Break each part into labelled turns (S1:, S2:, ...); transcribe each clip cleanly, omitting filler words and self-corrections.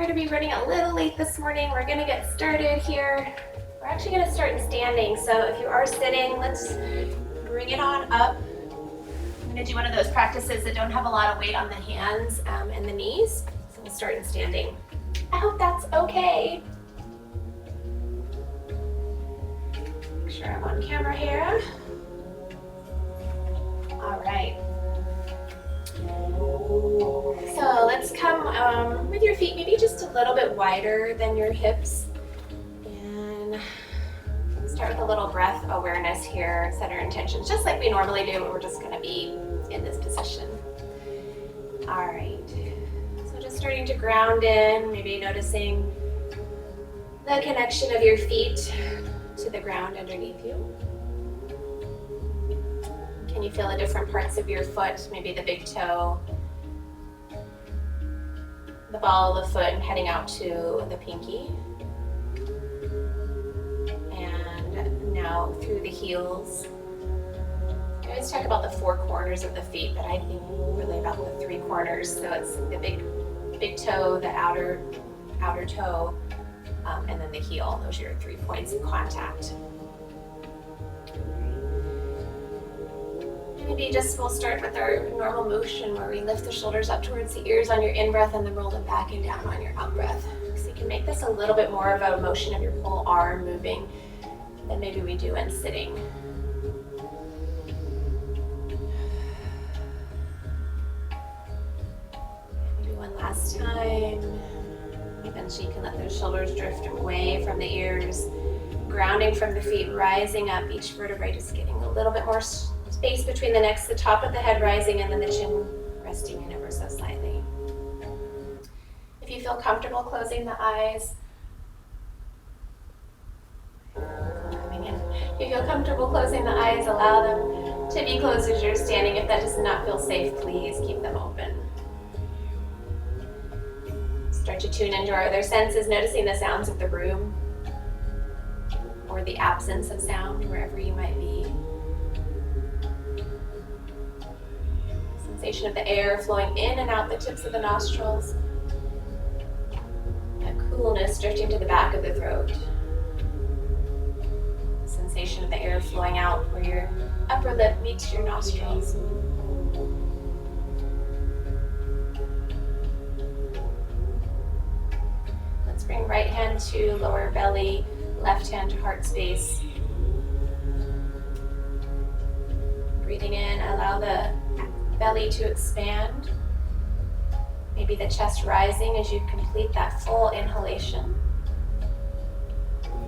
S1: going to be running a little late this morning. We're going to get started here. We're actually going to start in standing. So if you are sitting, let's bring it on up. I'm going to do one of those practices that don't have a lot of weight on the hands and the knees. So we'll start in standing. I hope that's okay. Make sure I'm on camera here. All right. So let's come with your feet maybe just a little bit wider than your hips. And start with a little breath awareness here. Set our intentions just like we normally do, but we're just going to be in this position. All right. So just starting to ground in, maybe noticing the connection of your feet to the ground underneath you. Can you feel the different parts of your foot, maybe the big toe, the ball of the foot, and heading out to the pinky. And now through the heels. I always talk about the four corners of the feet, but I think really about the three corners. So it's the big toe, the outer toe, and then the heel. Those are your 3 points of contact. Maybe we'll start with our normal motion where we lift the shoulders up towards the ears on your in-breath and then roll them back and down on your out-breath. So you can make this a little bit more of a motion of your whole arm moving than maybe we do in sitting. Maybe one last time. Eventually you can let those shoulders drift away from the ears, grounding from the feet, rising up, each vertebrae just getting a little bit more space between the necks, the top of the head rising, and then the chin resting in ever so slightly. If you feel comfortable closing the eyes, if you feel comfortable closing the eyes, allow them to be closed as you're standing. If that does not feel safe, please keep them open. Start to tune into our other senses, noticing the sounds of the room or the absence of sound wherever you might be. Sensation of the air flowing in and out the tips of the nostrils. That coolness drifting to the back of the throat. Sensation of the air flowing out where your upper lip meets your nostrils. Let's bring right hand to lower belly, left hand to heart space. Breathing in, allow the belly to expand. Maybe the chest rising as you complete that full inhalation.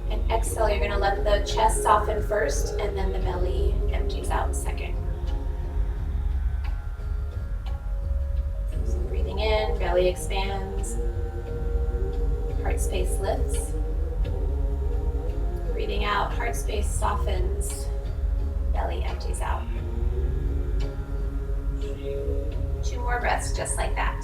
S1: And exhale, you're going to let the chest soften first and then the belly empties out second. So breathing in, belly expands. Heart space lifts. Breathing out, heart space softens. Belly empties out. 2 more breaths just like that.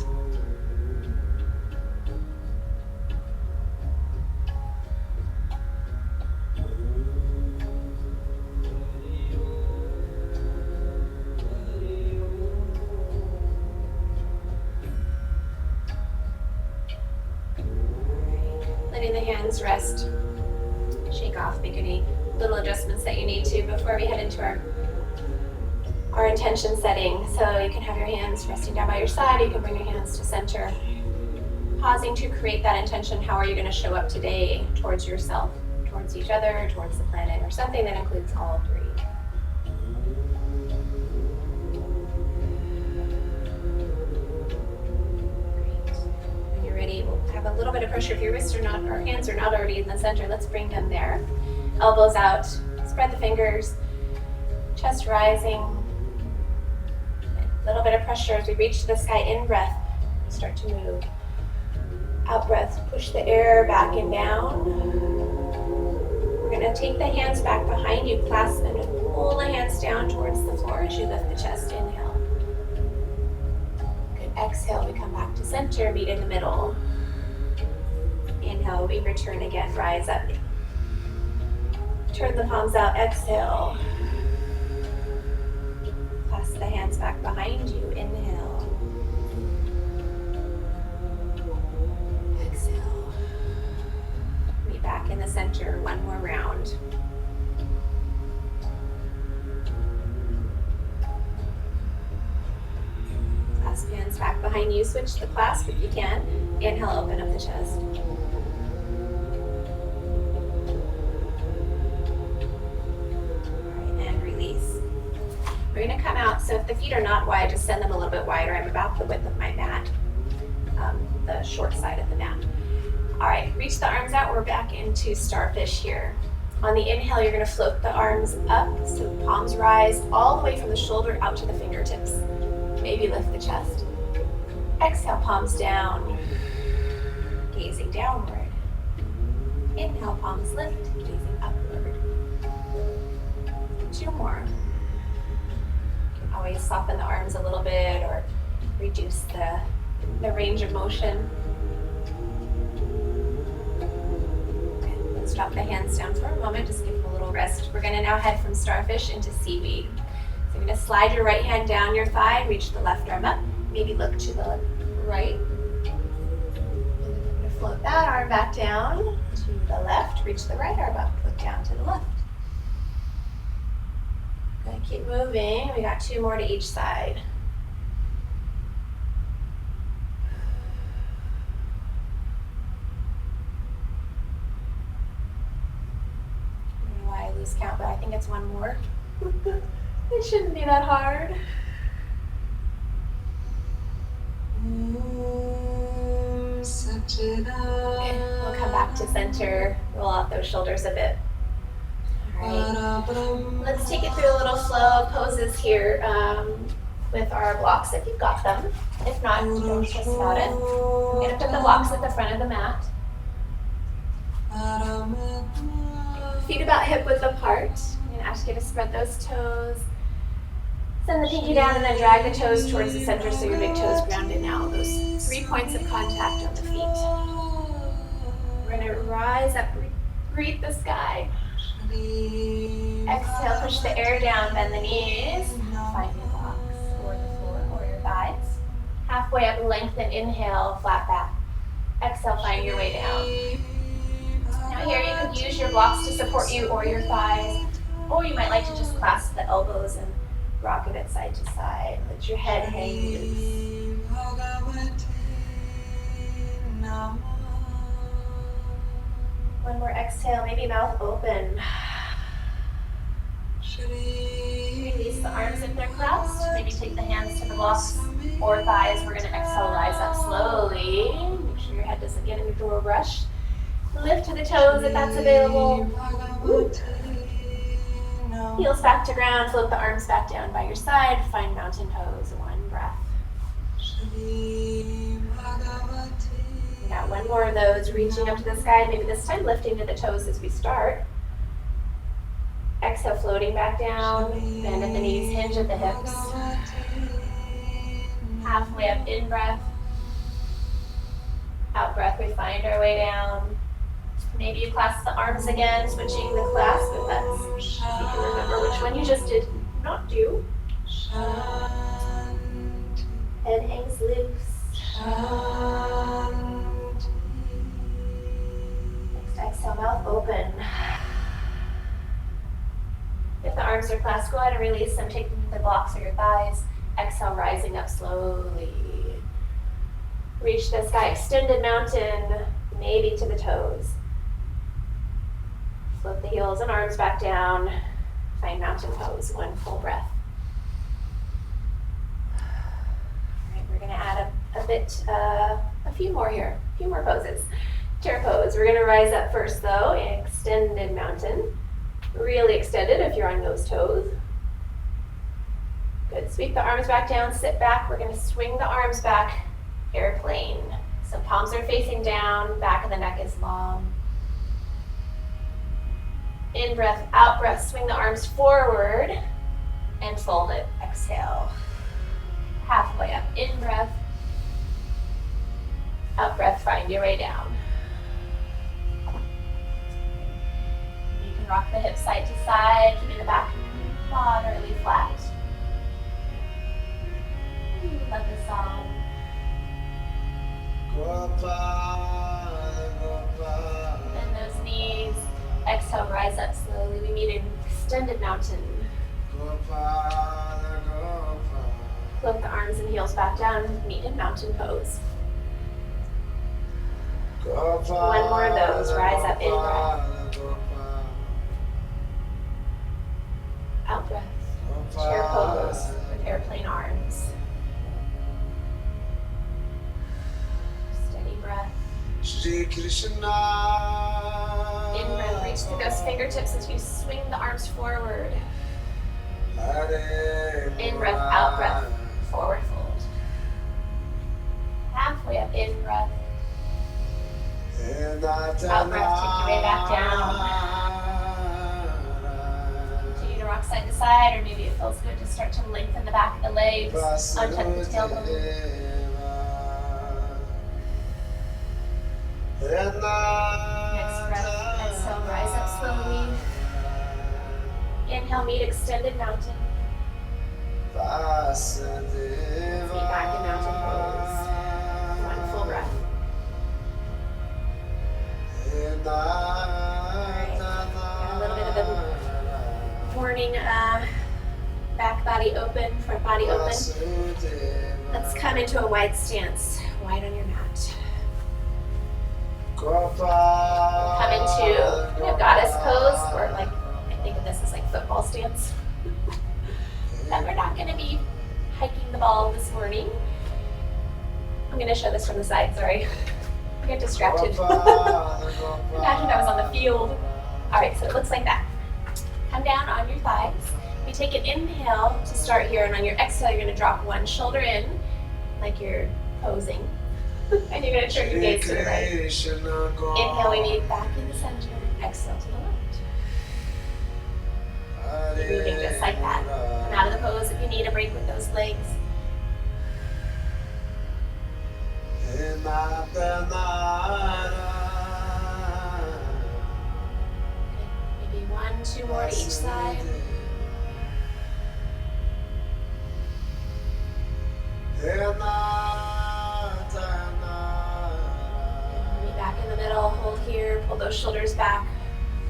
S1: Letting the hands rest. Shake off, make any little adjustments that you need to before we head into our intention setting. So you can have your hands resting down by your side, you can bring your hands to center. Pausing to create that intention. How are you going to show up today towards yourself, towards each other, towards the planet, or something that includes all 3. Great. When you're ready, we'll have a little bit of pressure. If your wrists are not, or hands are not already in the center, let's bring them there. Elbows out, spread the fingers, chest rising. A little bit of pressure as we reach to the sky. In breath, start to move. Out breath, push the air back and down. We're going to take the hands back behind you, clasp them, and pull the hands down towards the floor as you lift the chest. Inhale. Good. Exhale, we come back to center, meet in the middle. Inhale, we return again, rise up. Turn the palms out, exhale. Clasp the hands back behind you, inhale. Exhale. in the center, one more round. Clasp hands back behind you, switch the clasp if you can. Inhale, open up the chest. All right, and release. We're gonna come out, so if the feet are not wide, just send them a little bit wider. I'm about the width of my mat, the short side of the mat. All right, reach the arms out. We're back into starfish here. On the inhale, you're gonna float the arms up, so palms rise all the way from the shoulder out to the fingertips. Maybe lift the chest. Exhale, palms down, gazing downward. Inhale, palms lift, gazing upward. 2 more. Always soften the arms a little bit or reduce the range of motion. Okay, let's drop the hands down for a moment, just give them a little rest. We're gonna now head from starfish into seaweed. So you're gonna slide your right hand down your thigh, reach the left arm up, maybe look to the right. And then we're gonna float that arm back down to the left, reach the right arm up, look down to the left. Gonna keep moving. We got 2 more to each side. I don't know why I lose count, but I think it's 1 more. It shouldn't be that hard. Okay, we'll come back to center. Roll out those shoulders a bit. Right. Let's take it through a little flow of poses here with our blocks if you've got them. If not, don't stress about it. I'm going to put the blocks at the front of the mat. Feet about hip width apart. I'm going to ask you to spread those toes. Send the pinky down and then drag the toes towards the center so your big toes grounded now. Those 3 points of contact on the feet. We're going to rise up, greet the sky. Exhale, push the air down, bend the knees. Find your blocks or the floor or your thighs. Halfway up, lengthen, inhale, flat back. Exhale, find your way down. Now here you could use your blocks to support you or your thighs, or you might like to just clasp the elbows and rock a bit side to side. Let your head hang loose. One more exhale, maybe mouth open. Release the arms if they're crossed. Maybe take the hands to the blocks or thighs. We're going to exhale, rise up slowly. Make sure your head doesn't get into a rush. Lift to the toes if that's available. Heels back to ground. Float the arms back down by your side. Find mountain pose. 1 breath. We got 1 more of those, reaching up to the sky, maybe this time lifting to the toes as we start. Exhale, floating back down, bend at the knees, hinge at the hips. Halfway up, in breath. Out breath, we find our way down. Maybe you clasp the arms again, switching the clasp if that's, if you can remember which one you just did not do. Head hangs loose. Next exhale, mouth open. If the arms are clasped, go ahead and release them, taking the blocks or your thighs. Exhale, rising up slowly. Reach the sky, extended mountain, maybe to the toes. Flip the heels and arms back down. Find mountain pose, 1 full breath. All right, we're gonna add a few more here, a few more poses. Chair pose, we're gonna rise up first though, extended mountain. Really extended if you're on those toes. Good, sweep the arms back down, sit back. We're gonna swing the arms back, airplane. So palms are facing down, back of the neck is long. In breath, out breath, swing the arms forward and fold it. Exhale. Halfway up, in breath. Out breath, find your way down. You can rock the hips side to side, keeping the back moderately flat. Love this song. Bend those knees. extended mountain. Float the arms and heels back down, meet in mountain pose. One more of those, rise up, in breath. Out breath, chair pose with airplane arms. Steady breath.
S2: Shri Krishna.
S1: In breath, reach through those fingertips as you swing the arms forward. In breath, out breath, forward fold. Halfway up, in breath. Out breath, take your way back down. Continue to rock side to side, or maybe it feels good to start to lengthen the back of the legs, untuck the tailbone. Next breath, exhale, rise up slowly. Inhale, meet extended mountain. Feet back in mountain pose. One full breath. Alright, got a little bit of the morning back body open, front body open. Let's come into a wide stance, wide on your mat. We'll come into goddess pose, or like, I think of this as like football stance. But we're not going to be hiking the ball this morning. I'm going to show this from the side, sorry. I get distracted. Imagine I was on the field. Alright, so it looks like that. Come down on your thighs. We take an inhale to start here, and on your exhale, you're going to drop one shoulder in, like you're posing. And you're going to turn your gaze to the right. Inhale, we meet back in the center. Exhale to the left. Keep moving just like that. Come out of the pose if you need a break with those legs. Maybe one, two more to each side. Meet back in the middle, hold here, pull those shoulders back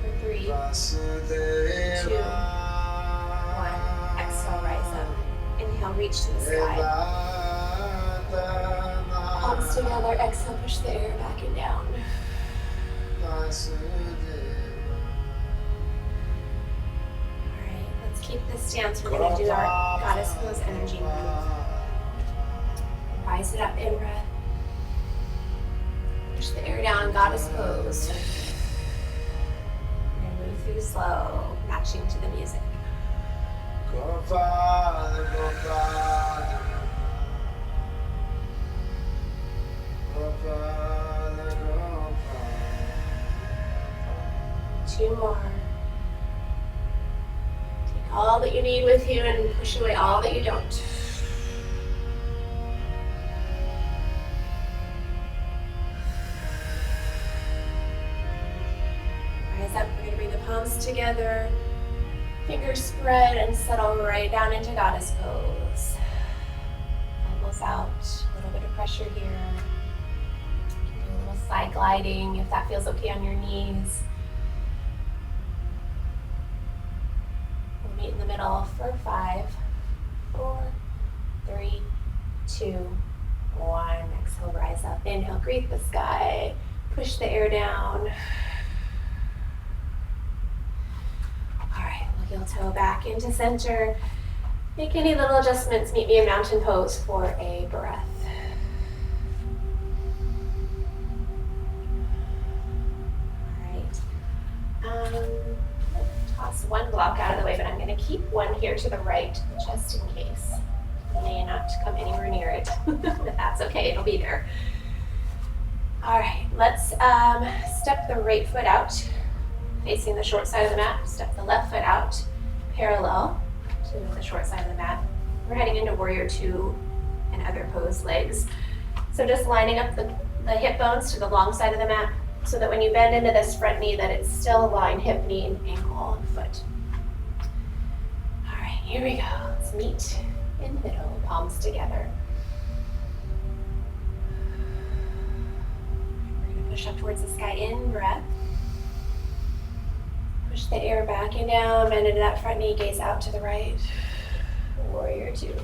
S1: for 3, 2, 1. Exhale, rise up. Inhale, reach to the sky. Palms together, exhale, push the air back and down. Alright, let's keep this stance. We're going to do our goddess pose energy move. Rise it up, in breath. Push the air down, goddess pose. And move through slow, matching to the music. Two more. Take all that you need with you and push away all that you don't. Rise up, we're going to bring the palms together. Fingers spread and settle right down into goddess pose. Elbows out, a little bit of pressure here. You can do a little side gliding if that feels okay on your knees. We'll meet in the middle for 5, 4, 3, 2, 1. Exhale, rise up. Inhale, greet the sky. Push the air down. Heel toe back into center. Make any little adjustments. Meet me in mountain pose for a breath. Alright. Toss one block out of the way, but I'm going to keep one here to the right just in case. You may not come anywhere near it, but that's okay. It'll be there. Alright, let's step the right foot out. Facing the short side of the mat, step the left foot out, parallel to the short side of the mat. We're heading into warrior 2 and other pose legs. So just lining up the hip bones to the long side of the mat so that when you bend into this front knee that it's still aligned hip, knee, and ankle and foot. All right, here we go. Let's meet in the middle, palms together. We're gonna push up towards the sky, in breath. Push the air back and down, bend into that front knee, gaze out to the right. Warrior two.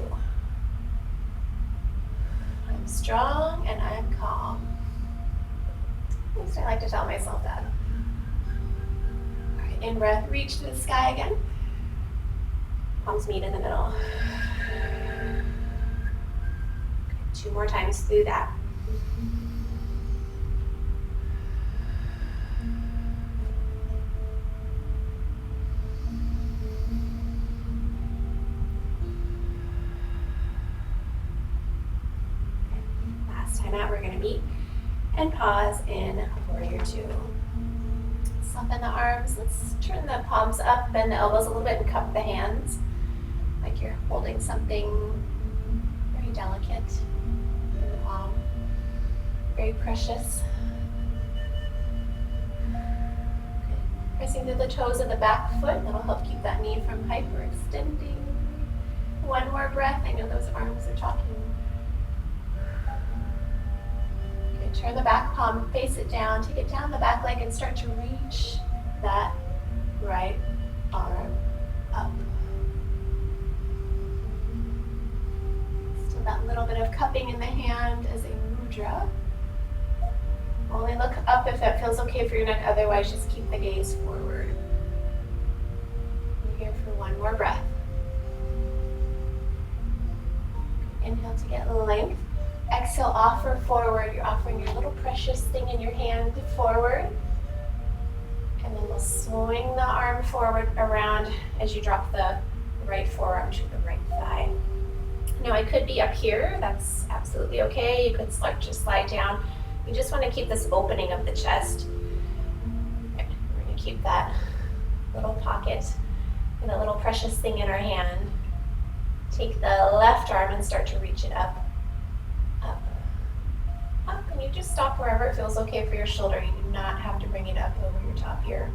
S1: I'm strong and I'm calm. At least I like to tell myself that. All right, in breath, reach to the sky again. Palms meet in the middle. Okay, 2 more times through that. Time out, we're going to meet and pause in warrior two. Soften the arms. Let's turn the palms up, bend the elbows a little bit, and cup the hands like you're holding something very delicate in the palm, very precious. Good. Pressing through the toes of the back foot, that'll help keep that knee from hyperextending. 1 more breath. I know those arms are talking. Turn the back palm, face it down, take it down the back leg and start to reach that right arm up. Still that little bit of cupping in the hand as a mudra. Only look up if that feels okay for your neck, otherwise just keep the gaze forward. We're here for 1 more breath. Inhale to get length. Exhale, offer forward. You're offering your little precious thing in your hand forward. And then we'll swing the arm forward around as you drop the right forearm to the right thigh. Now I could be up here. That's absolutely okay. You could just slide down. You just want to keep this opening of the chest. Good. We're going to keep that little pocket and a little precious thing in our hand. Take the left arm and start to reach it up. And you just stop wherever it feels okay for your shoulder. You do not have to bring it up over your top here.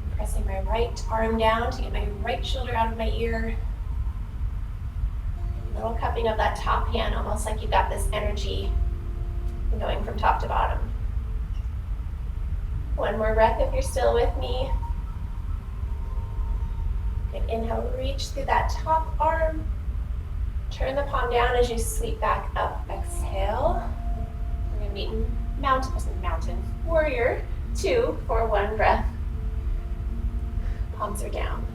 S1: I'm pressing my right arm down to get my right shoulder out of my ear. A little cupping of that top hand, almost like you've got this energy going from top to bottom. 1 more breath if you're still with me. Good. Inhale, reach through that top arm. Turn the palm down as you sweep back up. Exhale. We're going to meet in warrior two for 1 breath. Palms are down.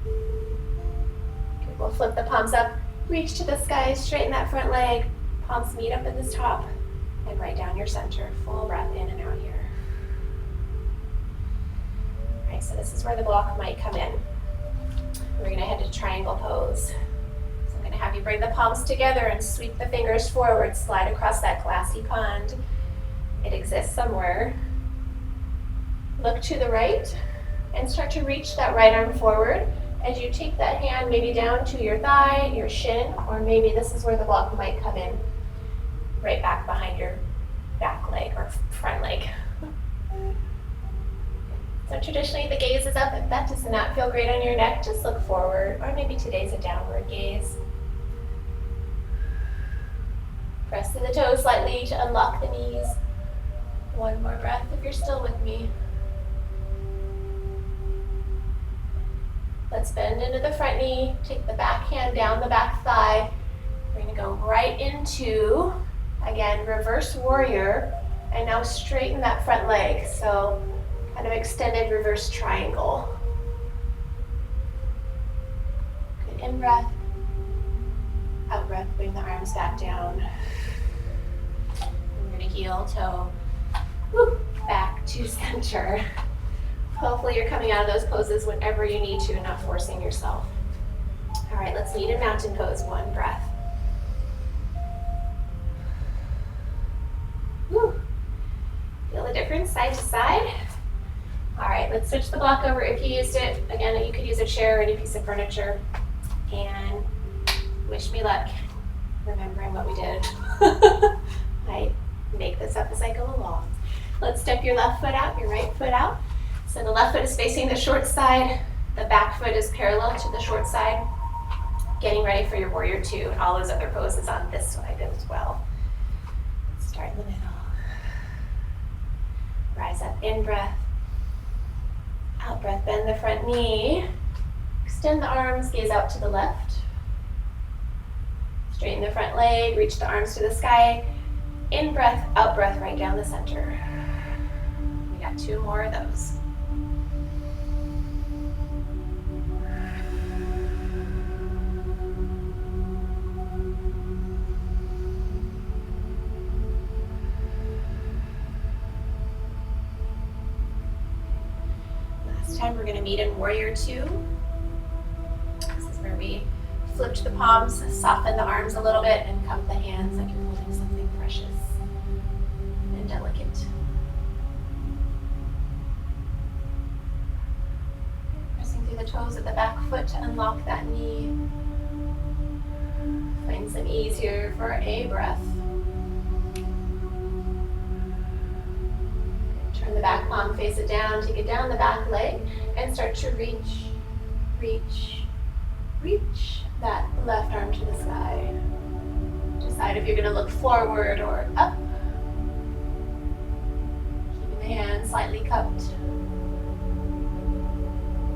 S1: Okay, we'll flip the palms up. Reach to the sky. Straighten that front leg. Palms meet up at the top. And right down your center. Full breath in and out here. All right, so this is where the block might come in. We're going to head to triangle pose. I'm going to have you bring the palms together and sweep the fingers forward, slide across that glassy pond. It exists somewhere. Look to the right and start to reach that right arm forward as you take that hand maybe down to your thigh, your shin, or maybe this is where the block might come in, right back behind your back leg or front leg. So traditionally the gaze is up. If that does not feel great on your neck, just look forward, or maybe today's a downward gaze. Press to the toes slightly to unlock the knees. 1 more breath if you're still with me. Let's bend into the front knee, take the back hand down the back thigh. We're going to go right into, again, reverse warrior, and now straighten that front leg. So kind of extended reverse triangle. Good, in breath. Out breath, bring the arms back down. We're going to heel toe back to center. Hopefully you're coming out of those poses whenever you need to, not forcing yourself. All right, let's meet in mountain pose. 1 breath. Woo. Feel the difference side to side. All right, let's switch the block over. If you used it, again, you could use a chair or any piece of furniture. And wish me luck remembering what we did. I make this up as I go along. Let's step your left foot out, your right foot out. So the left foot is facing the short side. The back foot is parallel to the short side. Getting ready for your warrior two and all those other poses on this side as well. Start in the middle. Rise up, in breath. Out breath, bend the front knee. Extend the arms, gaze out to the left. Straighten the front leg, reach the arms to the sky. In breath, out breath, right down the center. We got 2 more of those. Last time we're going to meet in Warrior 2. This is where we flipped the palms, soften the arms a little bit, and cup the hands like you're holding something precious and delicate. Pressing through the toes of the back foot to unlock that knee. Find some ease here for a breath. Turn the back palm, face it down, take it down the back leg, and start to reach, reach, reach that left arm to the sky. Decide if you're going to look forward or up. Keeping the hands slightly cupped.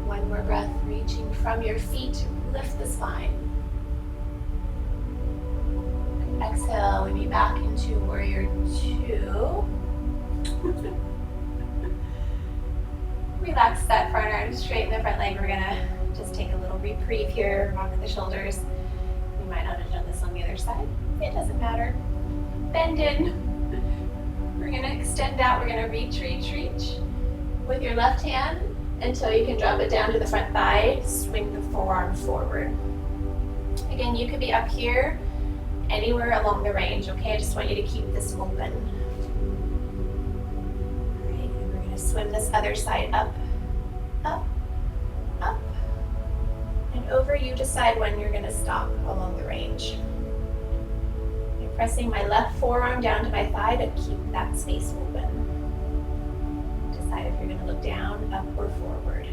S1: One more breath, reaching from your feet, lift the spine. Exhale, we meet back into Warrior 2. Relax that front arm, straighten the front leg. We're gonna just take a little reprieve here, rock the shoulders. We might not have done this on the other side. It doesn't matter. Bend in. We're gonna extend out. We're gonna reach, reach, reach with your left hand until you can drop it down to the front thigh. Swing the forearm forward. Again, you could be up here, anywhere along the range, okay? I just want you to keep this open. All right, and we're gonna swim this other side up, up, up, and over. You decide when you're gonna stop along the range. I'm pressing my left forearm down to my thigh to keep that space open. Decide if you're gonna look down, up, or forward.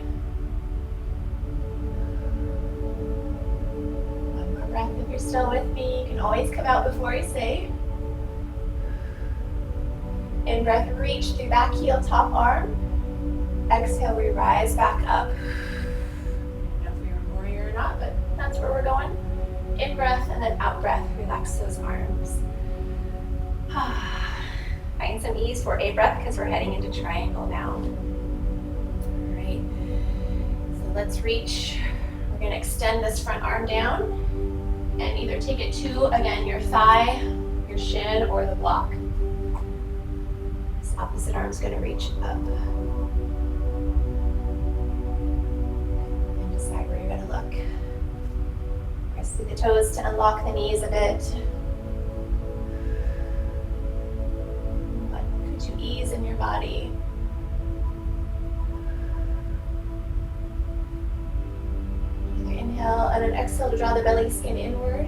S1: One more breath if you're still with me. You can always come out before you say. In breath, reach through back heel, top arm. Exhale, we rise back up. I don't know if we were warrior or not, but that's where we're going. In breath and then out breath, relax those arms. Find some ease for a breath because we're heading into triangle now. All right, so let's reach. We're gonna extend this front arm down and either take it to, again, your thigh, your shin, or the block. This opposite arm's gonna reach up. And decide where you're gonna look. Press through the toes to unlock the knees a bit. But could you ease in your body? Another inhale and an exhale to draw the belly skin inward.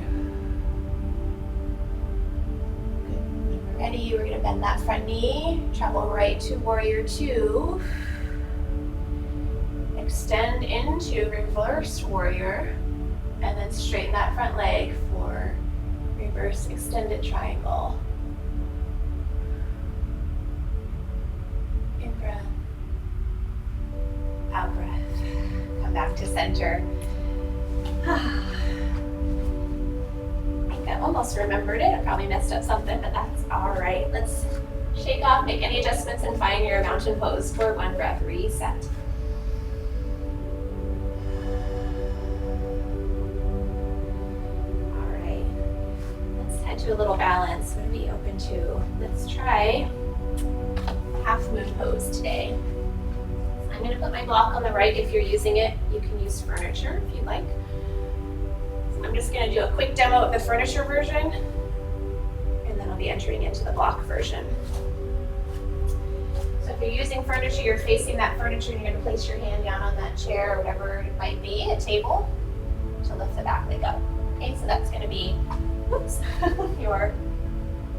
S1: Good. When we're ready, we're going to bend that front knee, travel right to Warrior 2. Extend into Reverse Warrior. And then straighten that front leg for reverse extended triangle. In breath, out breath. Come back to center. I think I almost remembered it. I probably messed up something, but that's all right. Let's shake off, make any adjustments, and find your mountain pose for one breath. Reset. To a little balance. What are we open to? Let's try half moon pose today. I'm going to put my block on the right. If you're using it, you can use furniture if you'd like. So I'm just going to do a quick demo of the furniture version, and then I'll be entering into the block version. So if you're using furniture, you're facing that furniture, and you're going to place your hand down on that chair or whatever it might be, a table, to lift the back leg up. Okay, so that's going to be your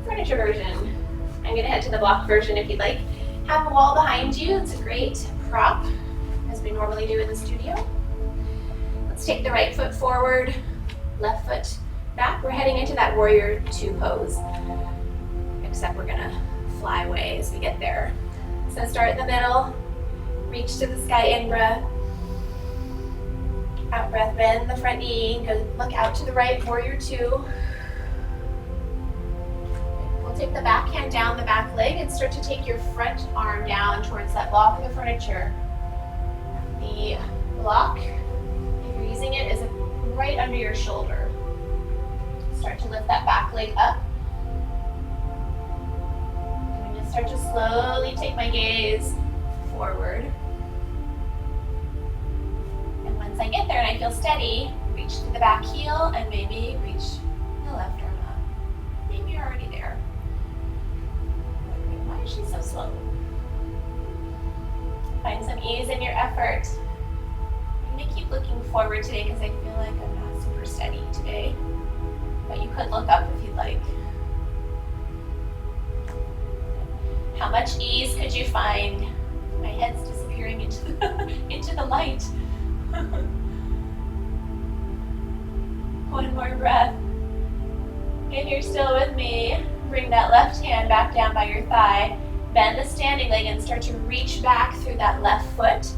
S1: furniture version. I'm going to head to the block version if you'd like. Have a wall behind you. It's a great prop, as we normally do in the studio. Let's take the right foot forward, left foot back. We're heading into that Warrior 2 pose, except we're going to fly away as we get there. So start in the middle, Reach to the sky, in breath. Out breath, bend the front knee. Go look out to the right, warrior two. We'll take the back hand down the back leg and start to take your front arm down towards that block of the furniture. The block, if you're using it, is right under your shoulder. Start to lift that back leg up. I'm going to start to slowly take my gaze forward. And once I get there and I feel steady, reach to the back heel and maybe reach the left arm up. Maybe you're already there. Why is she so slow? Find some ease in your effort. I'm going to keep looking forward today because I feel like I'm not super steady today. But you could look up if you'd like. How much ease could you find? My head's disappearing into the light. One more breath. If you're still with me, bring that left hand back down by your thigh. Bend the standing leg and start to reach back through that left foot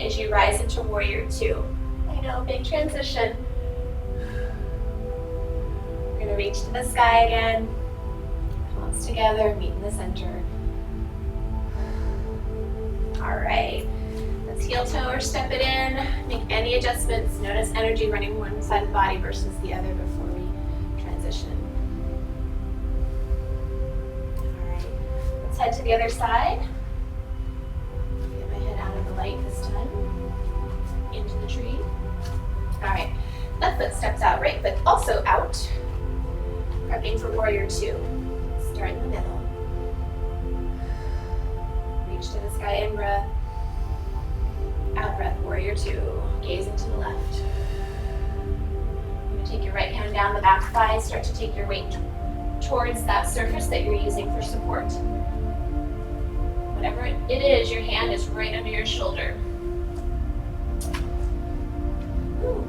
S1: as you rise into warrior two. I know, big transition. We're going to reach to the sky again. Palms together, meet in the center. All right. Let's heel toe or step it in. Make any adjustments. Notice energy running one side of the body versus the other before we transition. All right. Let's head to the other side. Get my head out of the light this time. Into the tree. All right. Left foot steps out, right foot also out. Prepping for warrior two. Start in the middle. Reach to the sky, in breath. Out breath, warrior two. Gazing to the left. You're going to take your right hand down the back thigh. Start to take your weight towards that surface that you're using for support. Whatever it is, your hand is right under your shoulder. Ooh.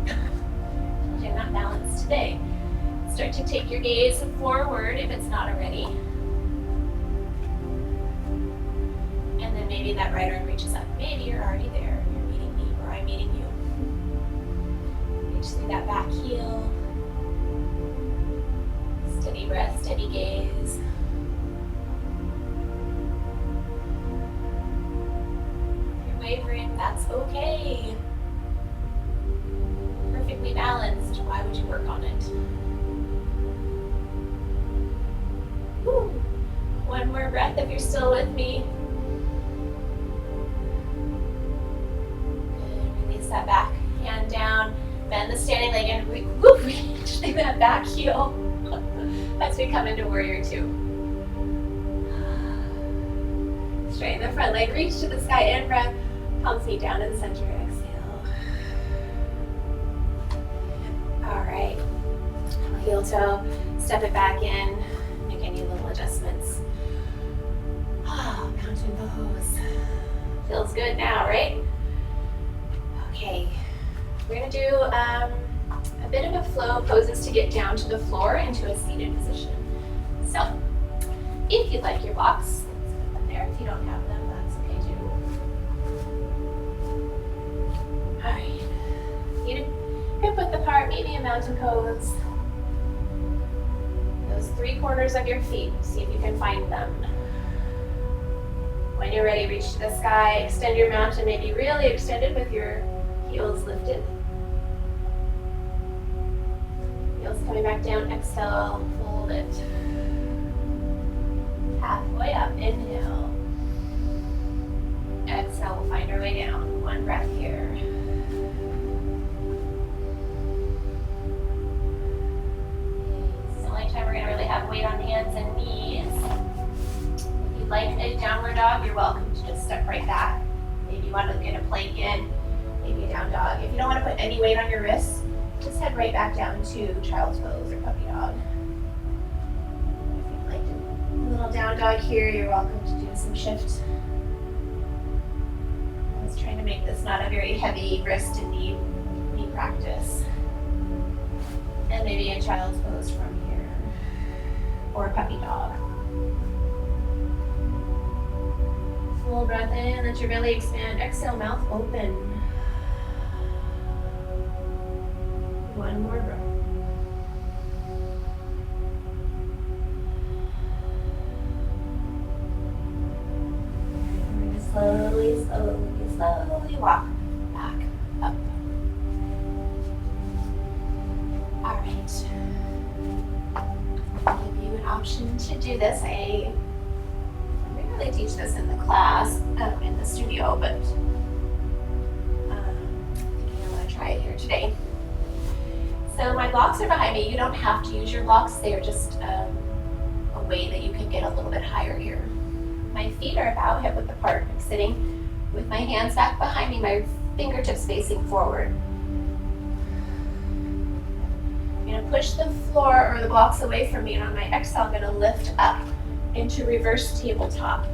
S1: You're not balanced today. Start to take your gaze forward if it's not already. And then maybe that right arm reaches up. Maybe you're already there. You're meeting me or I'm meeting you. Reach through that back heel. Steady breath, steady gaze. If you're wavering, that's okay. Perfectly balanced. Why would you work on it? Woo. One more breath if you're still with me. Good. Release that back hand down. Bend the standing leg and reach through that back heel as we come into warrior two. Straighten the front leg. Reach to the sky. In breath. Palms meet down in the center. Exhale. All right. Heel toe. Step it back in. Any little adjustments. Oh, mountain pose. Feels good now, right? Okay. We're going to do a bit of a flow poses to get down to the floor into a seated position. So, if you'd like your blocks, let's put them there. If you don't have them, that's okay too. Alright. Hip width apart, maybe a mountain pose. Those 3/4 of your feet. See if you can find them. When you're ready, reach to the sky. Extend your mountain, maybe really extended with your heels lifted. Heels coming back down. Exhale, fold it. Halfway up, inhale. Exhale, we'll find our way down. One breath here. Time we're going to really have weight on hands and knees. If you'd like a downward dog, you're welcome to just step right back. Maybe you want to get a plank in, maybe a down dog. If you don't want to put any weight on your wrists, just head right back down to child's pose or puppy dog. If you'd like a little down dog here, you're welcome to do some shift. I was trying to make this not a very heavy wrist and knee practice. And maybe a child's pose from here. Or a puppy dog. full breath in, let your belly expand. Exhale, mouth open. One more breath. We're going to slowly walk back up. All right. I'll give you an option to do this. I rarely teach this in the class, in the studio, but I'm going to try it here today. So my blocks are behind me. You don't have to use your blocks. They are just a way that you can get a little bit higher here. My feet are about hip width apart. I'm sitting with my hands back behind me, my fingertips facing forward. I'm going to push the floor or the blocks away from me, and on my exhale, I'm going to lift up into reverse tabletop.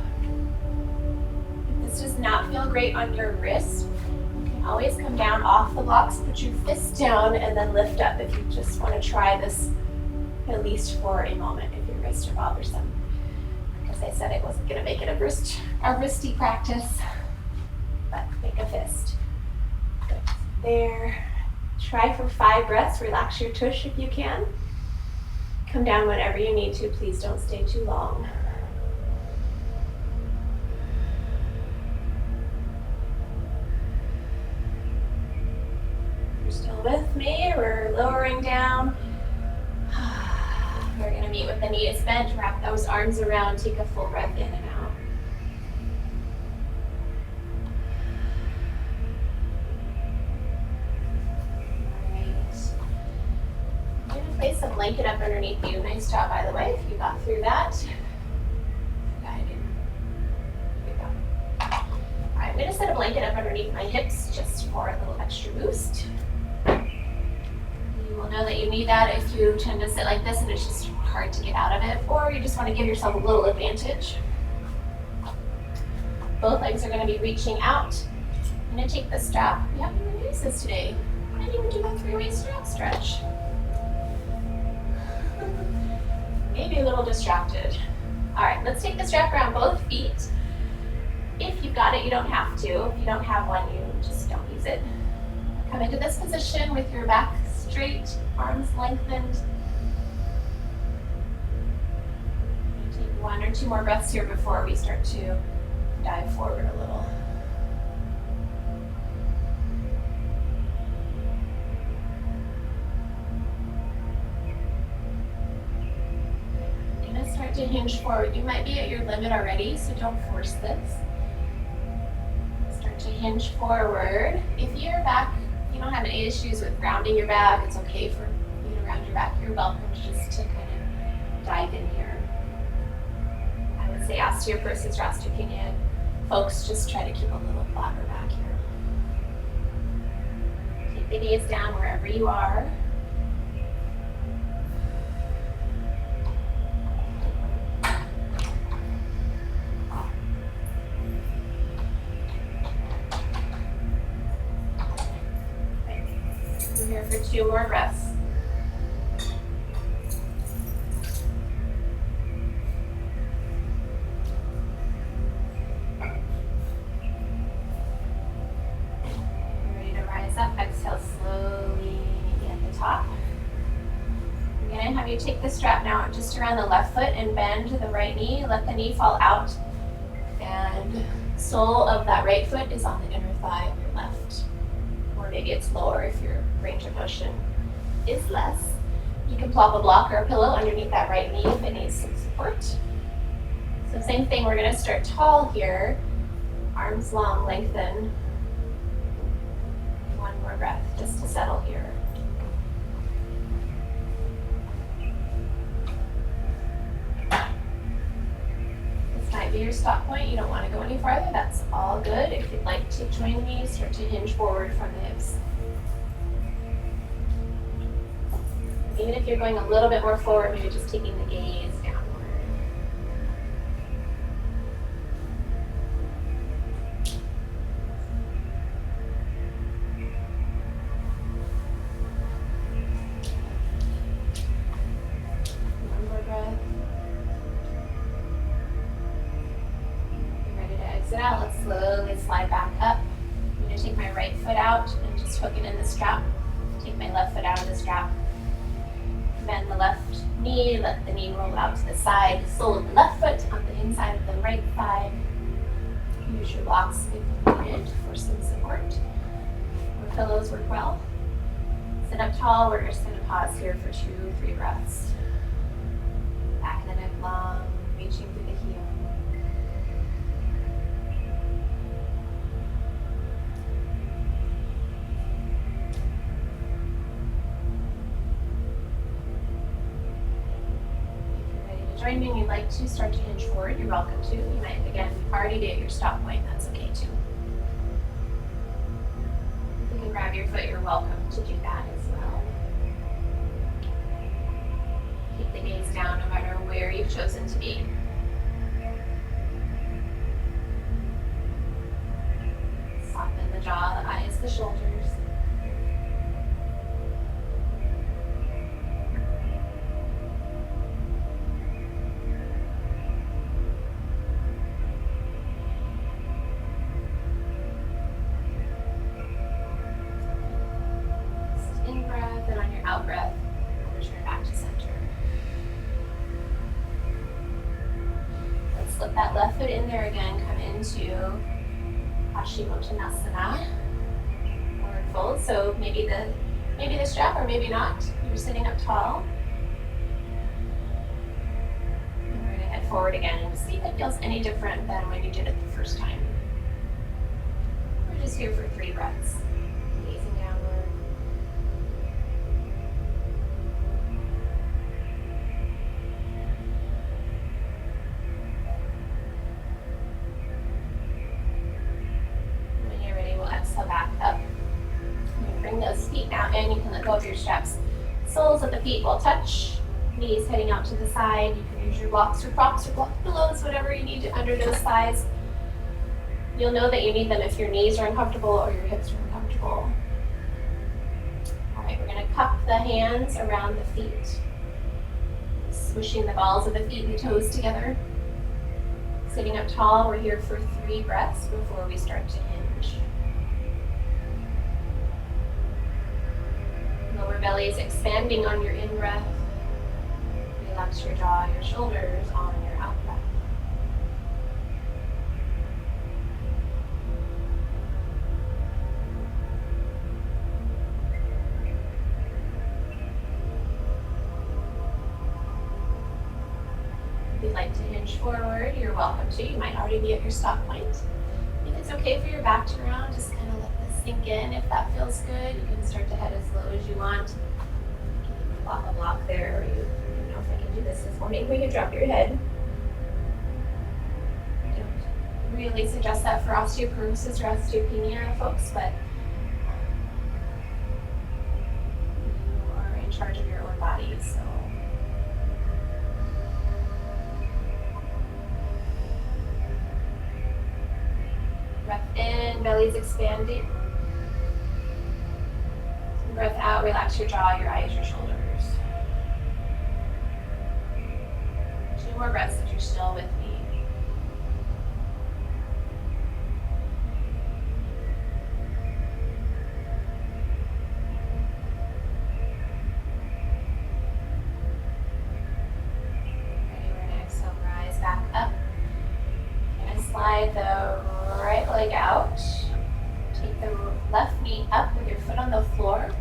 S1: If this does not feel great on your wrist, you can always come down off the blocks, put your fists down, and then lift up if you just want to try this at least for a moment if your wrists are bothersome. As I said, I wasn't going to make it a wristy practice, but make a fist. Good. There. Try for 5 breaths. Relax your tush if you can. Come down whenever you need to. Please don't stay too long. If you're still with me, we're lowering down. We're going to meet with the knees bent. Wrap those arms around. Take a full breath in and out. Place a blanket up underneath you. Nice job, by the way, if you got through that. I did. Good job. All right, I'm going to set a blanket up underneath my hips just for a little extra boost. You will know that you need that if you tend to sit like this and it's just hard to get out of it, or you just want to give yourself a little advantage. Both legs are going to be reaching out. I'm going to take the strap. We haven't even used this today. I didn't even do that 3-way strap stretch. Maybe a little distracted. All right, let's take the strap around both feet. If you've got it, you don't have to. If you don't have one, you just don't use it. Come into this position with your back straight, arms lengthened. Take 1 or 2 more breaths here before we start to dive forward a little. Start to hinge forward. You might be at your limit already, so don't force this. Start to hinge forward. If your back, you don't have any issues with rounding your back, it's okay for you to round your back. You're welcome just to kind of dive in here. I would say osteoporosis or osteopenia folks just try to keep a little flatter back here. Take the knees down wherever you are. Here for 2 more breaths. Ready to rise up. Exhale slowly at the top. I'm going to have you take the strap now just around the left foot and bend the right knee. Let the knee fall out. And sole of that right foot is on the inner thigh of your left. Or maybe it's lower if your range of motion is less. You can plop a block or a pillow underneath that right knee if it needs some support. So same thing, we're going to start tall here. Arms long, lengthen. 1 more breath just to settle here. This might be your stop point. You don't want to go any farther. That's all good. If you'd like to join me, start to hinge forward from the hips. Even if you're going a little bit more forward, maybe just taking the gaze downward. One more breath. You're ready to exit out. working in the strap. Take my left foot out of the strap. Bend the left knee, let the knee roll out to the side. Sole of the left foot on the inside of the right thigh. Use your blocks if needed for some support. Or pillows work well. Sit up tall. We're just going to pause here for 2-3 breaths. Back of the neck long, reaching through the heel. Join me and you'd like to start to hinge forward, you're welcome to. You might, again, already be at your stop point, that's okay too. If you can grab your foot, you're welcome to do that as well. Keep the gaze down no matter where you've chosen to be. Soften the jaw, the eyes, the shoulders. Out breath, return back to center. Let's slip that left foot in there again. Come into Paschimottanasana, forward fold. So maybe the strap, or maybe not. You're sitting up tall. And we're gonna head forward again and see if it feels any different than when you did it the first time. We're just here for 3 breaths. Gazing downward. Back up. You bring those feet now in. You can let go of your straps. Soles of the feet will touch. Knees heading out to the side. You can use your blocks or props or block pillows, whatever you need under those thighs. You'll know that you need them if your knees are uncomfortable or your hips are uncomfortable. All right, we're going to cup the hands around the feet. Swishing the balls of the feet and the toes together. Sitting up tall, we're here for 3 breaths before we start to hinge. Lower belly is expanding on your in-breath. Relax your jaw, your shoulders on your out-breath. If you'd like to hinge forward, you're welcome to. You might already be at your stop point. If it's okay for your back to round, just kind of let this sink in. If that feels good, you can start to head as low as you want. You can plop a block there, or you know, if I can do this morning, we can drop your head. I don't really suggest that for osteoporosis or osteopenia, folks, but you are in charge of your own body, so. Breath in, belly's expanding. Breath out, relax your jaw, your eyes, your shoulders. 2 more breaths if you're still with me. Ready, we're gonna exhale, rise back up. You're gonna slide the right leg out. Take the left knee up with your foot on the floor.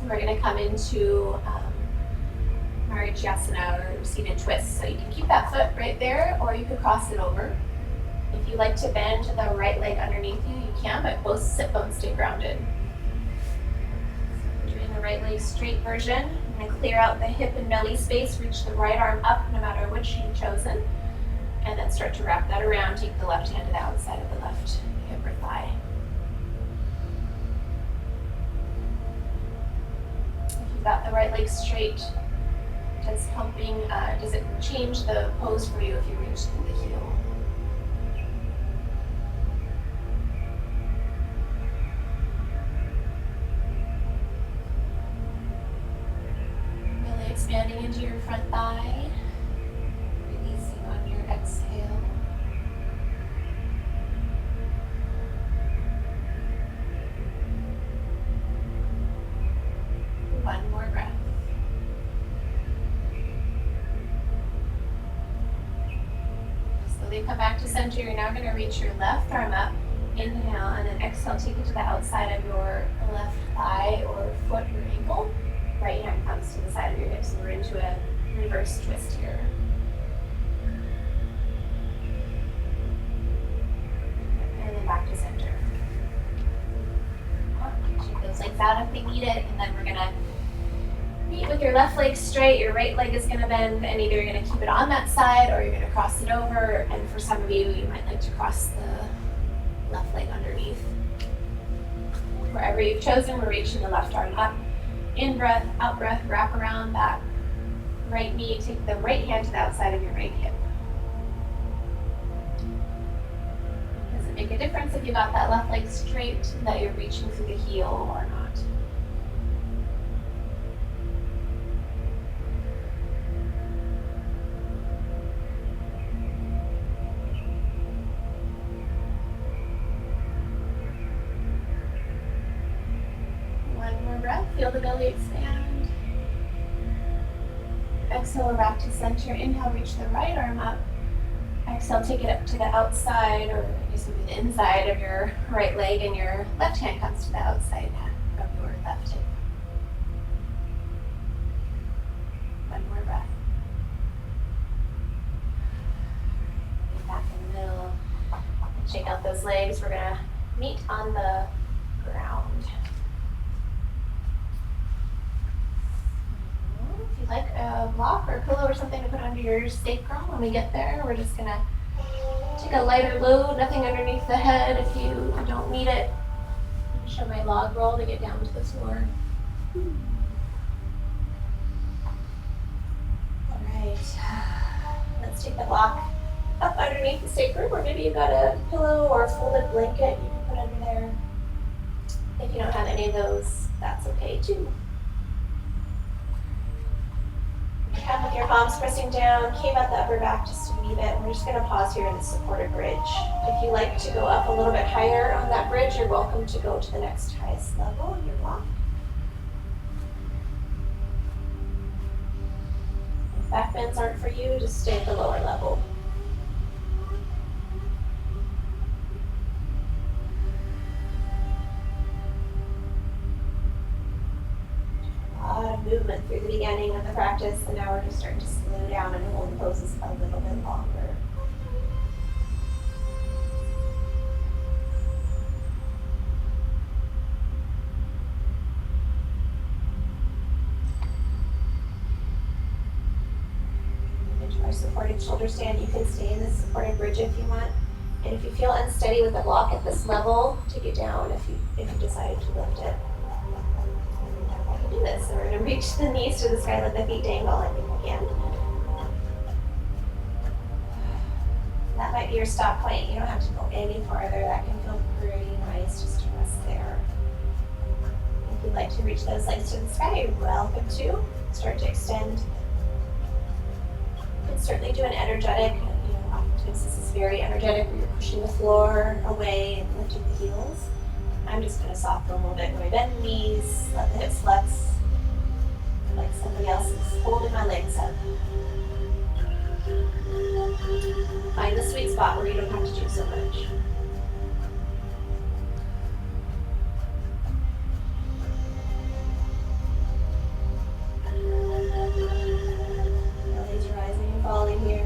S1: We're going to come into Marichyasana, or seated twist. So you can keep that foot right there, or you could cross it over. If you like to bend the right leg underneath you, you can, but both sit bones stay grounded. So doing the right leg straight version. I'm going to clear out the hip and belly space, reach the right arm up no matter which you've chosen, and then start to wrap that around. Take the left hand to the outside of the left hip or thigh. Got the right leg straight. Does it change the pose for you if you reach through the heel? Really expanding into your front thigh. Releasing on your exhale. center, you're now going to reach your left arm up. Inhale, and then exhale, take it to the outside of your left thigh or foot or ankle. Right hand comes to the side of your hips, and we're into a reverse twist here. And then back to center. Shake those legs out if they need it, and then we're going to meet with your left leg straight, your right leg is going to bend, and either you're going to keep it on that side or you're going to cross it over. And for some of you, you might like to cross the left leg underneath. Wherever you've chosen, we're reaching the left arm up. In breath, out breath, wrap around that right knee. Take the right hand to the outside of your right hip. Does it make a difference if you got that left leg straight, that you're reaching through the heel or not? Feel the belly expand. Exhale, back to center. Inhale, reach the right arm up. Exhale, take it up to the outside, or I guess maybe the inside of your right leg, and your left hand comes to the outside of your left hip. One more breath. Get back in the middle. And shake out those legs. We're going to meet on the ground. If you'd like a block or a pillow or something to put under your sacrum when we get there, we're just going to take a lighter load, nothing underneath the head if you don't need it. I'll show my log roll to get down to the floor. All right, let's take the block up underneath the sacrum, or maybe you've got a pillow or a folded blanket you can put under there. If you don't have any of those, that's okay too. Come with your palms pressing down, cave out the upper back just a wee bit. We're just going to pause here in the supported bridge. If you like to go up a little bit higher on that bridge, you're welcome to go to the next highest level in your block. If back bends aren't for you, just stay at the lower level. Movement through the beginning of the practice, and now we're just starting to slow down and hold the poses a little bit longer. Into our supported shoulder stand, you can stay in this supported bridge if you want. And if you feel unsteady with the block at this level, take it down if you decided to lift it. Do this. So we're going to reach the knees to the sky, let the feet dangle. I think we can. That might be your stop point. You don't have to go any farther. That can feel pretty nice just to rest there. If you'd like to reach those legs to the sky, you're welcome to. Start to extend. You can certainly do an energetic. Oftentimes this is very energetic where you're pushing the floor away and lifting the heels. I'm just going to soften a little bit where I bend the knees, let the hips flex, like somebody else is holding my legs up. Find the sweet spot where you don't have to do so much. Belly's rising and falling here.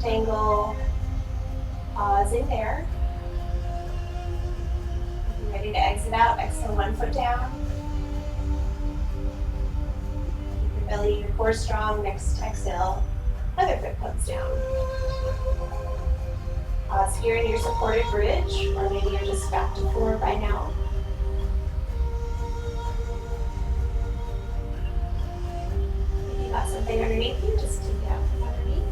S1: Angle, pausing there. If you're ready to exit out, exhale one foot down. Keep your belly, your core strong. Next exhale, other foot comes down. Pause here in your supported bridge, or maybe you're just back to floor by now. If you got something underneath you, just take it out from underneath.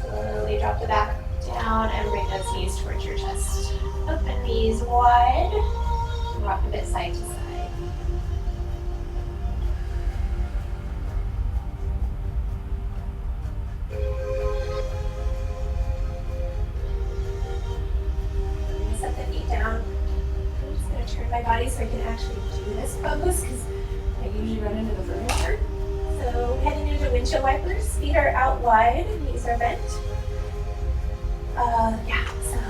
S1: Slowly drop the back down and bring those knees towards your chest. Open knees wide. Rock a bit side to side. so I can actually do this pose because I usually run into the furniture. So heading into windshield wipers, feet are out wide, knees are bent. So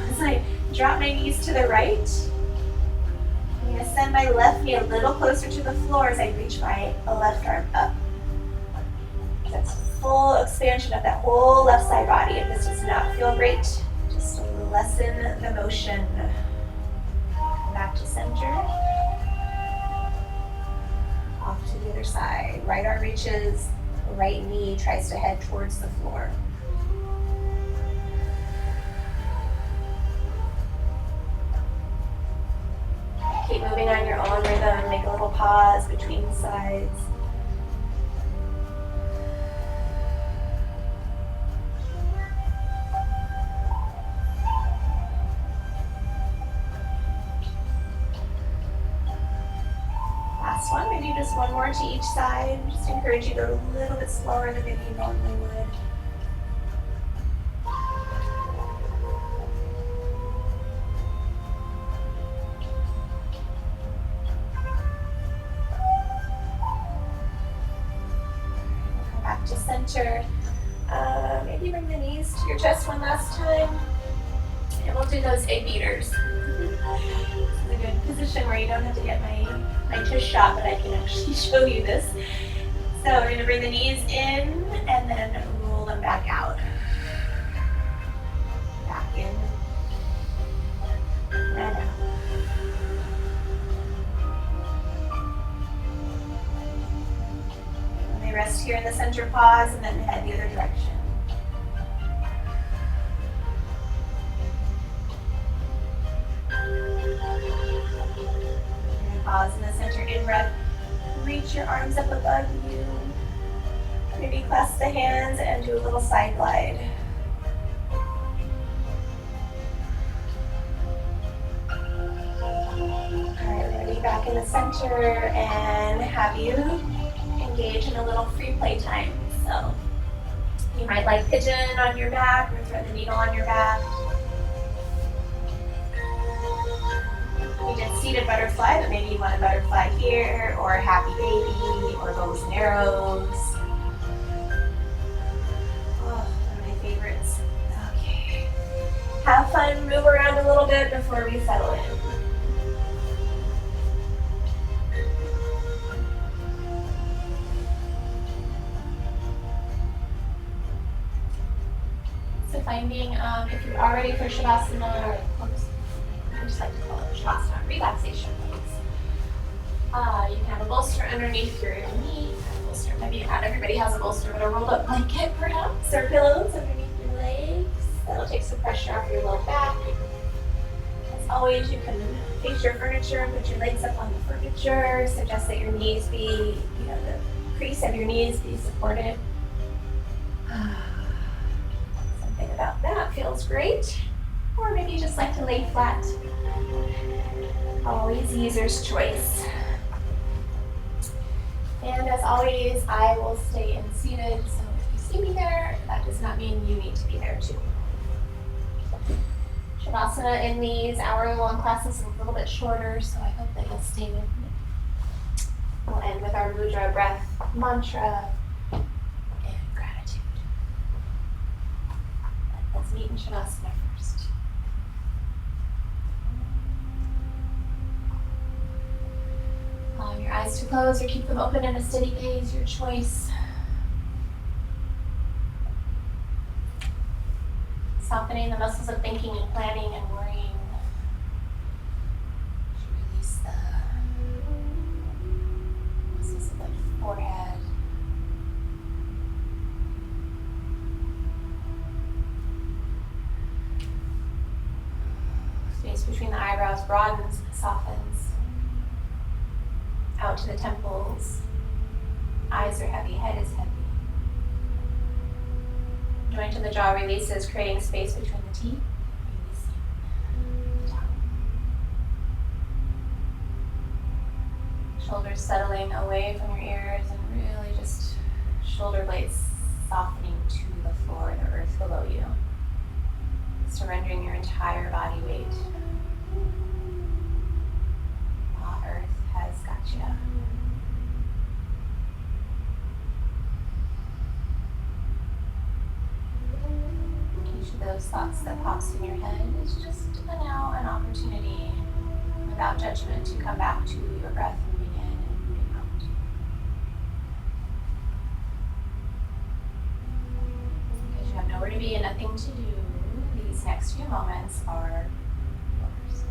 S1: as I drop my knees to the right, I'm going to send my left knee a little closer to the floor as I reach my left arm up. That's full expansion of that whole left side body. If this does not feel great, just lessen the motion. Back to center. Off to the other side. Right arm reaches, right knee tries to head towards the floor. Keep moving on your own rhythm. Make a little pause between sides. Last one, maybe just one more to each side. Just encourage you to go a little bit slower than maybe you normally would. Back to center. Maybe bring the knees to your chest one last time. And we'll do those egg beaters. This is a good position where you don't have to get my tush shot, but I can actually show you this. So we're going to bring the knees in and then roll them back out. Back in and out. Rest here in the center, pause, and then head the other direction. And pause in the center, in breath. Reach your arms up above you. Maybe clasp the hands and do a little side glide. Alright, we're going to be back in the center and have you engage in a little free play time. So you might like pigeon on your back or thread the needle on your back. We did seated butterfly, but maybe you want a butterfly here or a happy baby or bows and arrows. Oh, one of my favorites. Okay. Have fun, move around a little bit before we settle in. Finding if you're already for Shavasana, or I just like to call it Shavasana, relaxation pose. You can have a bolster underneath your knee, a bolster, maybe not everybody has a bolster, but a rolled up blanket perhaps, or pillows underneath your legs. That'll take some pressure off your low back. As always, you can face your furniture and put your legs up on the furniture. Suggest that your knees be, the crease of your knees be supported. About that feels great. Or maybe you just like to lay flat. Always user's choice. And as always, I will stay in seated. So if you see me there, that does not mean you need to be there too. Shavasana in these hour-long classes is a little bit shorter, so I hope that you'll stay with me. We'll end with our mudra breath mantra. Let's meet in Shavasana first. Your eyes to close or keep them open in a steady gaze, your choice. Softening the muscles of thinking and planning and worrying. Release the muscles of the forehead. Space between the eyebrows broadens, softens. Out to the temples. Eyes are heavy, head is heavy. Joint in the jaw releases, creating space between the teeth. Releasing the tongue. Shoulders settling away from your ears and really just shoulder blades softening to the floor, the earth below you. Surrendering your entire body weight. Earth. those thoughts that pops in your head is just now an opportunity without judgment to come back to your breath, moving in and moving out. Because you have nowhere to be and nothing to do, these next few moments are yours.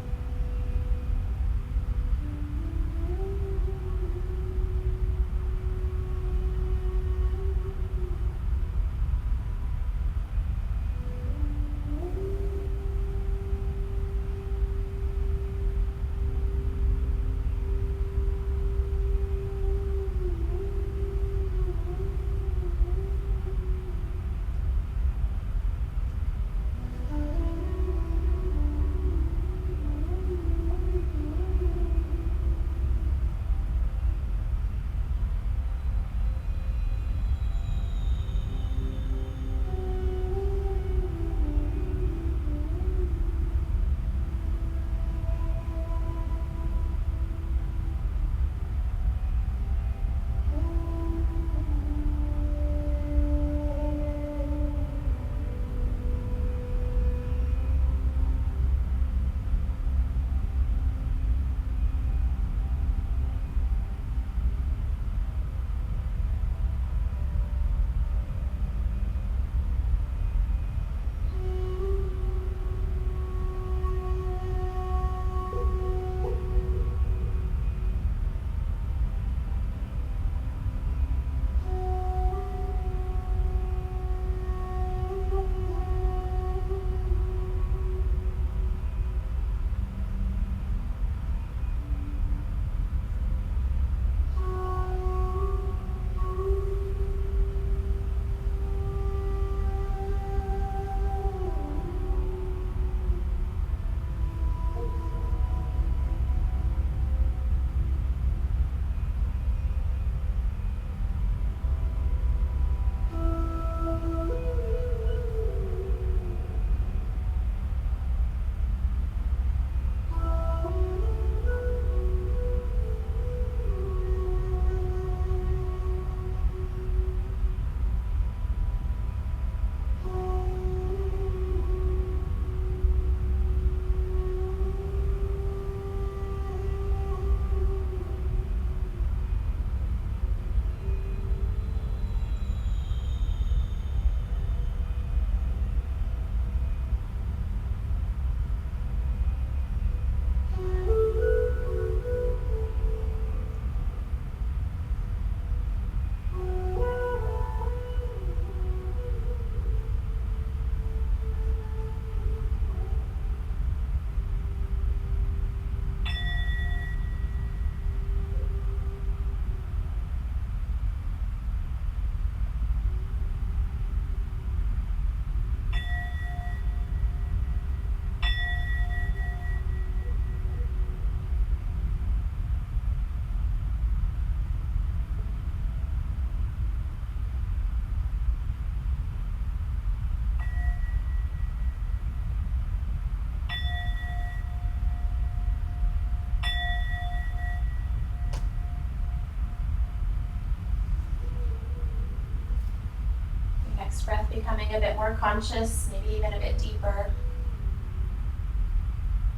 S1: Next breath becoming a bit more conscious, maybe even a bit deeper.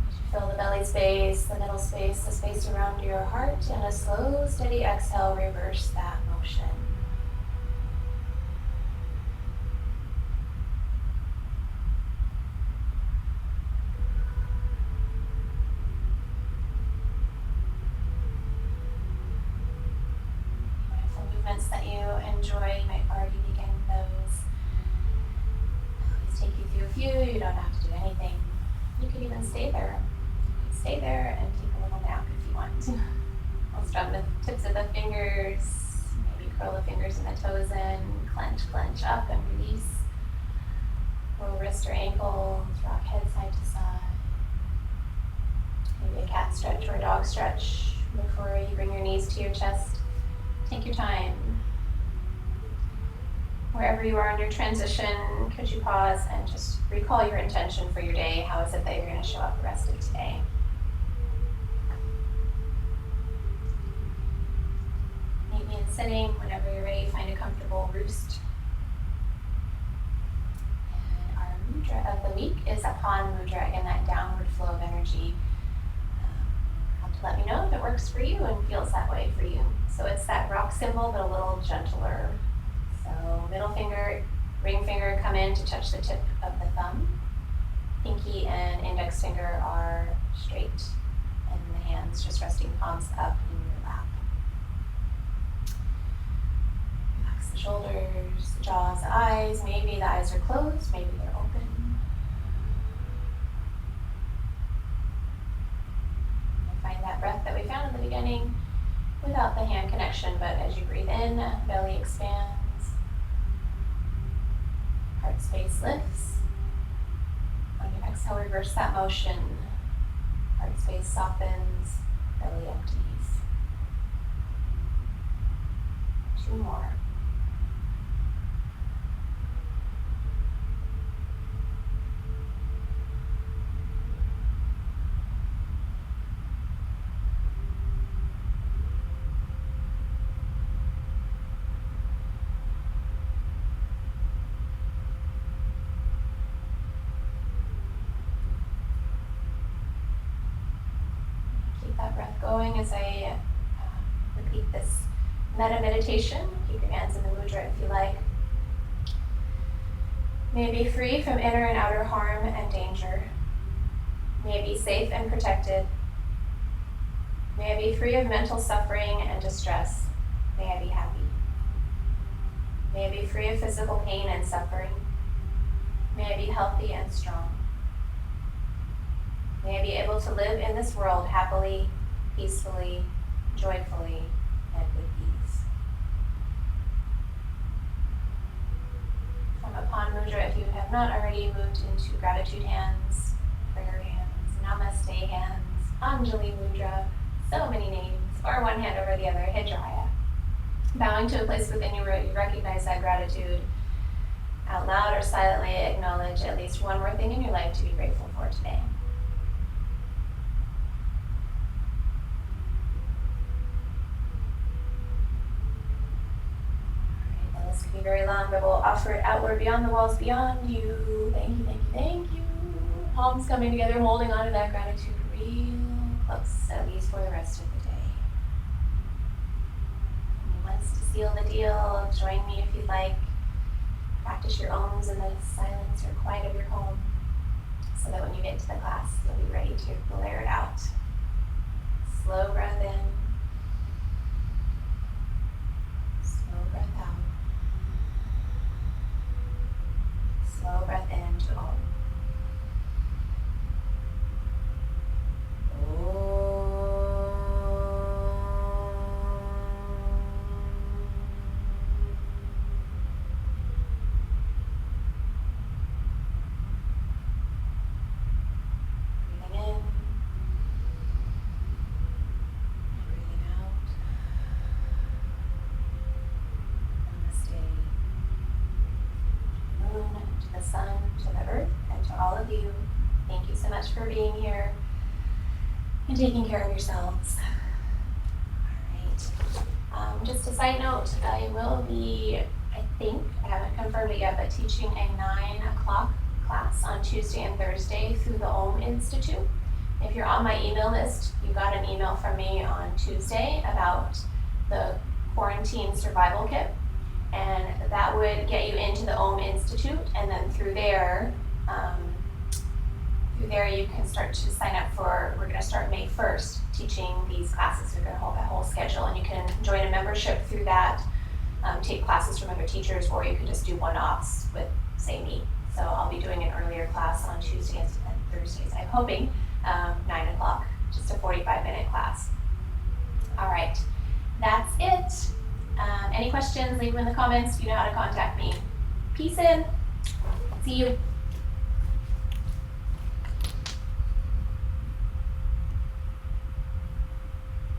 S1: As you fill the belly space, the middle space, the space around your heart, and a slow, steady exhale, reverse that motion. Movements that you enjoy, you might already begin those. Always take you through a few, you don't have to do anything. You could even stay there. You could stay there and take a little nap if you want. I'll start with tips of the fingers, maybe curl the fingers and the toes in, clench up and release. Roll wrist or ankles, rock head side to side. Maybe a cat stretch or a dog stretch. Before you bring your knees to your chest. Take your time. Wherever you are in your transition, could you pause and just recall your intention for your day? How is it that you're going to show up the rest of today? Maybe in sitting, whenever you're ready, find a comfortable roost. And our mudra week is a Pan Mudra, again, that downward flow of energy. Have to let me know if it works for you and feels that way for you. So it's that rock symbol, but a little gentler. So middle finger, ring finger come in to touch the tip of the thumb. Pinky and index finger are straight, and the hands just resting palms up in your lap. Relax the shoulders, the jaws, the eyes. Maybe the eyes are closed, maybe they're open. And find that breath that we found in the beginning without the hand connection, but as you breathe in, belly expands, heart space lifts. On your exhale, reverse that motion. Heart space softens, belly empties. 2 more. That breath going as I repeat this Metta meditation. Keep your hands in the mudra if you like. May I be free from inner and outer harm and danger. May I be safe and protected. May I be free of mental suffering and distress. May I be happy. May I be free of physical pain and suffering. May I be healthy and strong. May I be able to live in this world happily, peacefully, joyfully, and with ease. From a Pan Mudra, if you have not already moved into gratitude hands, prayer hands, Namaste hands, Anjali Mudra, so many names, or one hand over the other, Hijraya. Bowing to a place within you where you recognize that gratitude, out loud or silently acknowledge at least one more thing in your life to be grateful for today. This could be very long, but we'll offer it outward beyond the walls, beyond you. Thank you, thank you, thank you. Palms coming together, holding on to that gratitude real close, at least for the rest of the day. And once to seal the deal, join me if you'd like. Practice your ohms in the silence or quiet of your home, so that when you get to the class, you'll be ready to blare it out. Slow breath in. Slow breath out. Slow breath in to Om. Breathing in. Breathing out. Namaste. Moon, to the sun, to the earth, and to all of you. Thank you so much for being here and taking care of yourselves. All right. Just a side note, I will be, I haven't confirmed it yet, but teaching a 9 o'clock class on Tuesday and Thursday through the Om Institute. If you're on my email list, you got an email from me on Tuesday about the quarantine survival kit. And that would get you into the Om Institute, and then through there you can start to sign up for, we're going to start May 1st teaching these classes. We're going to hold that whole schedule, and you can join a membership through that, take classes from other teachers, or you can just do one-offs with, say, me. So I'll be doing an earlier class on Tuesdays and Thursdays, I'm hoping, 9 o'clock, just a 45-minute class. All right, that's it. Any questions, leave them in the comments. You know how to contact me. Peace in. See you.